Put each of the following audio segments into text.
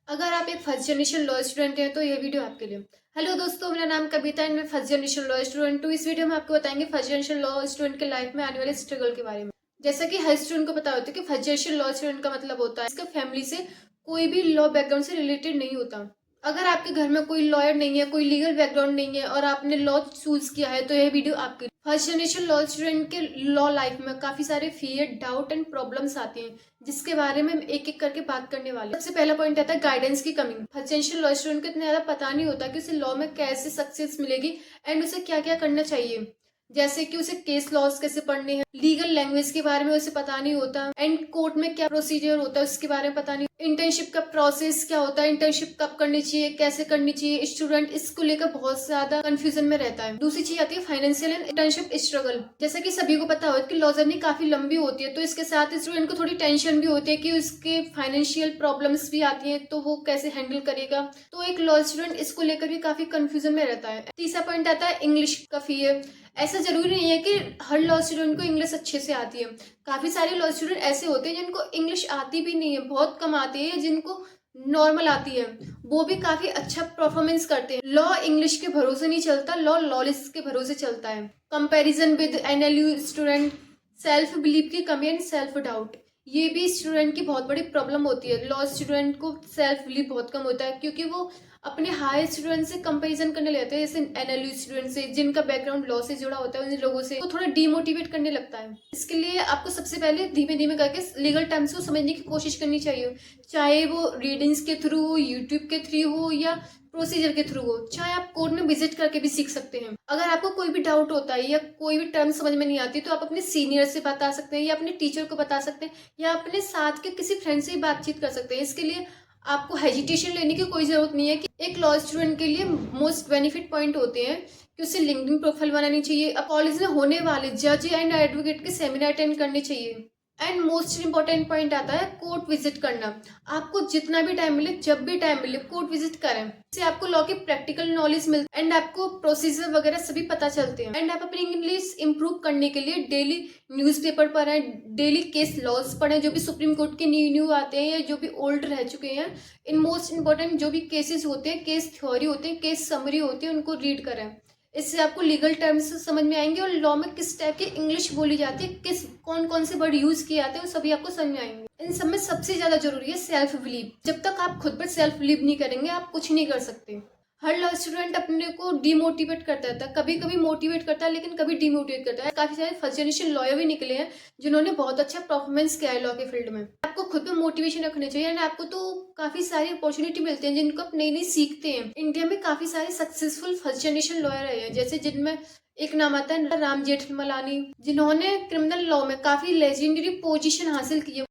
अगर आप एक फर्स्ट जनरेशन लॉ स्टूडेंट हैं तो ये वीडियो आपके लिए। हेलो दोस्तों, मेरा नाम कविता एंड मैं फर्स्ट जनरेशन लॉ स्टूडेंट हूँ। इस वीडियो में आपको बताएंगे फर्स्ट जनरेशन लॉ स्टूडेंट के लाइफ में आने वाले स्ट्रगल के बारे में। जैसा कि हर स्टूडेंट को पता होता है कि फर्स्ट जनरेशन लॉ स्टूडेंट का मतलब होता है इसका फैमिली से कोई भी लॉ बैकग्राउंड से रिलेटेड नहीं होता। अगर आपके घर में कोई लॉयर नहीं है, कोई लीगल बैकग्राउंड नहीं है और आपने लॉ चूज किया है तो यह वीडियो आपके फर्स्ट जनरेशन लॉ स्टूडेंट के लॉ लाइफ में काफी सारे फियर, डाउट एंड प्रॉब्लम्स आती हैं जिसके बारे में हम एक एक करके बात करने वाले हैं। सबसे पहला पॉइंट आता है गाइडेंस की कमी। फर्स्ट जनरेशन लॉ स्टूडेंट को इतना ज्यादा पता नहीं होता कि उसे लॉ में कैसे सक्सेस मिलेगी एंड उसे क्या क्या करना चाहिए। जैसे कि उसे केस लॉज कैसे पढ़ने हैं, लीगल लैंग्वेज के बारे में उसे पता नहीं होता एंड कोर्ट में क्या प्रोसीजर होता है उसके बारे में पता नहीं। इंटर्नशिप का प्रोसेस क्या होता है, इंटर्नशिप कब करनी चाहिए, कैसे करनी चाहिए, स्टूडेंट इसको लेकर बहुत ज्यादा कंफ्यूजन में रहता है। दूसरी चीज आती है फाइनेंशियल एंड इंटर्नशिप स्ट्रगल। जैसा कि सभी को पता हो कि लॉ जर्नी काफी लंबी होती है तो इसके साथ स्टूडेंट को थोड़ी टेंशन भी होती है कि उसके फाइनेंशियल प्रॉब्लम्स भी आती हैं तो वो कैसे हैंडल करेगा। तो एक लॉ स्टूडेंट इसको लेकर भी काफी कंफ्यूजन में रहता है। तीसरा पॉइंट आता है इंग्लिश का फियर। ऐसा जरूरी नहीं है कि हर लॉ स्टूडेंट को इंग्लिश अच्छे से आती है। काफी सारे लॉ स्टूडेंट ऐसे होते हैं जिनको इंग्लिश आती भी नहीं है, बहुत कम आती है, जिनको नॉर्मल आती है, वो भी काफी अच्छा परफॉर्मेंस करते हैं। लॉ इंग्लिश के भरोसे नहीं चलता, लॉ नॉलेज के भरोसे चलता है। Comparison with NLU student, self believe की कमी एंड सेल्फ डाउट, ये भी स्टूडेंट की बहुत बड़ी प्रॉब्लम होती है। लॉ स्टूडेंट को सेल्फ बिलीव बहुत कम होता है क्योंकि वो अपने हायर स्टूडेंट से कंपैरिजन करने लगते हैं, जैसे एनएलयू स्टूडेंट से जिनका बैकग्राउंड लॉ से जुड़ा होता है, उन लोगों से वो थोड़ा डिमोटिवेट करने लगता है। इसके लिए आपको सबसे पहले धीमे धीमे करके लीगल टर्म्स को समझने की कोशिश करनी चाहिए, चाहे वो रीडिंग्स के थ्रू हो, यूट्यूब के थ्रू हो या प्रोसीजर के थ्रू हो, चाहे आप कोर्ट में विजिट करके भी सीख सकते हैं। अगर आपको कोई भी डाउट होता है या कोई भी टर्म समझ में नहीं आती तो आप अपने सीनियर से बता सकते हैं या अपने टीचर को बता सकते हैं या अपने साथ के किसी फ्रेंड से बातचीत कर सकते हैं। इसके लिए आपको हेजिटेशन लेने की कोई जरूरत नहीं है। कि एक लॉ स्टूडेंट के लिए मोस्ट बेनिफिट पॉइंट होते हैं कि उसे लिंक्डइन प्रोफाइल बनानी चाहिए, अब कॉलेज में होने वाले जज एंड एडवोकेट के सेमिनार अटेंड करने चाहिए एंड मोस्ट इंपॉर्टेंट पॉइंट आता है कोर्ट विजिट करना। आपको जितना भी टाइम मिले, जब भी टाइम मिले, कोर्ट विजिट करें। इससे आपको लॉ की प्रैक्टिकल नॉलेज मिलती है एंड आपको प्रोसीजर वगैरह सभी पता चलते हैं। एंड आप अपनी इंग्लिश इंप्रूव करने के लिए डेली न्यूज़पेपर पढ़ें, डेली केस लॉज पढ़ें जो भी सुप्रीम कोर्ट के न्यू आते हैं या जो भी ओल्ड रह चुके हैं। इन मोस्ट इंपॉर्टेंट जो भी केसेस होते हैं, केस थ्योरी होते हैं, केस समरी होती है, उनको रीड करें। इससे आपको लीगल टर्म्स समझ में आएंगे और लॉ में किस टाइप की इंग्लिश बोली जाती है, किस कौन कौन से वर्ड यूज किए जाते हैं, वो सभी आपको समझ में आएंगे। इन सब में सबसे ज्यादा जरूरी है सेल्फ बिलीव। जब तक आप खुद पर सेल्फ बिलीव नहीं करेंगे आप कुछ नहीं कर सकते। हर लॉ स्टूडेंट अपने को डिमोटिवेट करता था, कभी कभी मोटिवेट करता है लेकिन कभी डिमोटिवेट करता है। काफी सारे फर्स्ट जनरेशन लॉयर भी निकले हैं जिन्होंने बहुत अच्छा परफॉर्मेंस किया है लॉ के फील्ड में। आपको खुद में मोटिवेशन रखनी चाहिए एंड आपको तो काफी सारी अपॉर्चुनिटी मिलती है जिनको आप नई नई सीखते हैं। इंडिया में काफी सारे सक्सेसफुल फर्स्ट जनरेशन लॉयर रहे हैं, जैसे जिनमें एक नाम आता है राम जेठमलानी, जिन्होंने क्रिमिनल लॉ में काफी लेजेंडरी पोजीशन हासिल की है।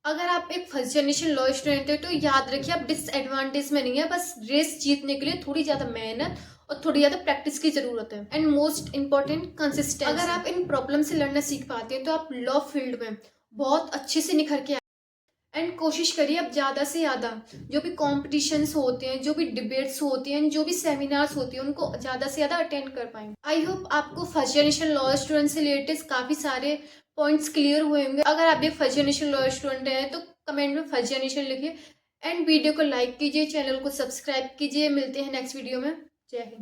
अगर आप एक फर्स्ट जनरेशन लॉ स्टूडेंट है तो याद रखिए आप डिसएडवांटेज में नहीं है, बस रेस जीतने के लिए थोड़ी ज्यादा मेहनत और थोड़ी ज्यादा प्रैक्टिस की जरूरत है एंड मोस्ट इंपॉर्टेंट कंसिस्टेंसी। अगर आप इन प्रॉब्लम से लड़ना सीख पाते हैं तो आप लॉ फील्ड में बहुत अच्छे से निखर के एंड कोशिश करिए अब ज़्यादा से ज़्यादा जो भी कॉम्पिटिशन्स होते हैं, जो भी डिबेट्स होती हैं, जो भी सेमिनार्स होती हैं, उनको ज़्यादा से ज़्यादा अटेंड कर पाएंगे। आई होप आपको फर्स्ट जनरेशन लॉ स्टूडेंट से रिलेटेड काफ़ी सारे पॉइंट्स क्लियर हुए होंगे। अगर आप भी फर्स्ट जनरेशन लॉ स्टूडेंट हैं तो कमेंट में फर्स्ट जनरेशन लिखिए एंड वीडियो को लाइक कीजिए, चैनल को सब्सक्राइब कीजिए। मिलते हैं नेक्स्ट वीडियो में। जय हिंद।